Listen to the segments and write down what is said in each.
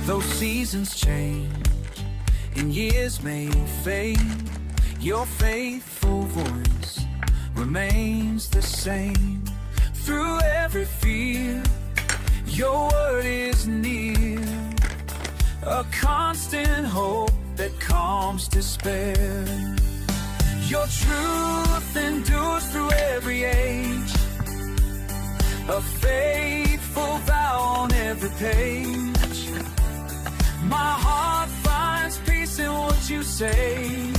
Though seasons change and years may fade, your faithful voice remains the same. Through every fear, your word is near, a constant hope that calms despair. Your truth endures through every age, a faithful vow on every page. My heart finds peace in what you say.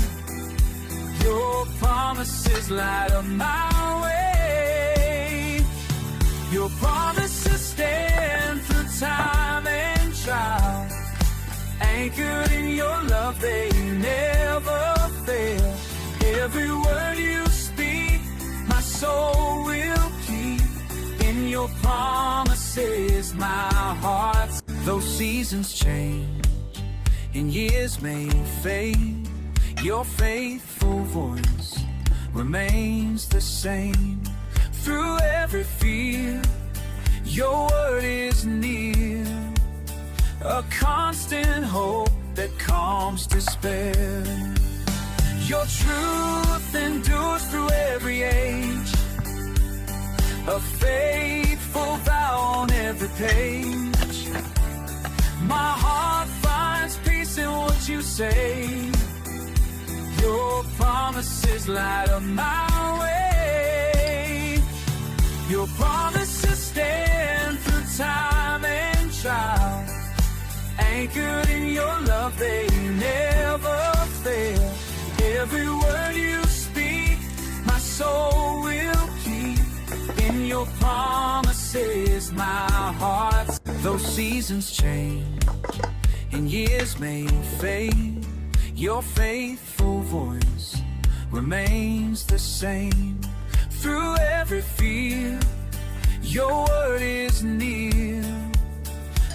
Your promises light up my way. Your promises stand through time and trial. Anchored in your love, they never fail. Every word you speak, my soul will keep. In your promises, my heart's. Though seasons change and years may fade, your faithful voice remains the same. Through every fear, your word is near, a constant hope that calms despair. Your truth endures through every age, a faithful vow on every page. My heart finds peace in what you say. Your promises light up my way. Your promises stand through time and trial. Anchored in your love, they never fail. Every word you speak, my soul will keep. In your promises, my heart's. Though seasons change and years may fade, your faithful voice remains the same. Through every fear, your word is near,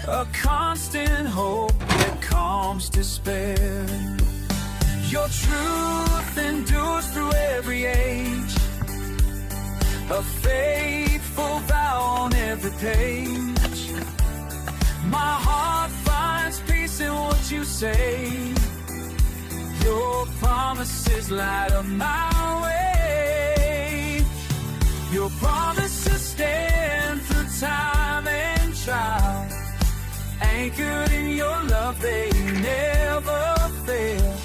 a constant hope that calms despair. Your truth endures through every age, a faithful vow on every page. My heart finds peace in what you say. Your promises light up my way. Your promises stand through time and trial. Anchored in your love, they never fail.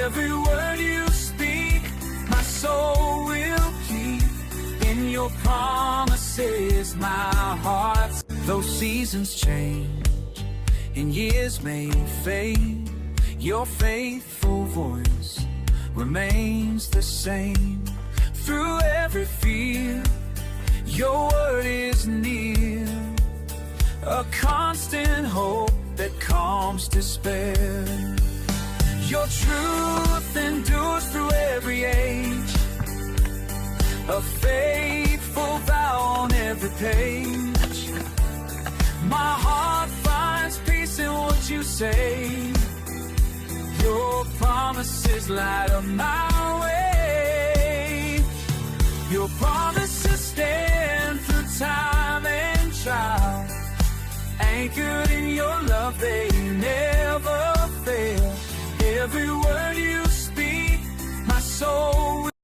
Every word you speak, my soul will keep. In your promises, my heart's. Though seasons change and years may fade, your faithful voice remains the same. Through every fear, your word is near, a constant hope that calms despair. Your truth endures through every age, a faithful vow on every page. My heart finds peace in what you say. Your promises light up my way. Your promises stand through time and trial. Anchored in your love, they never fail. Every word you speak, my soul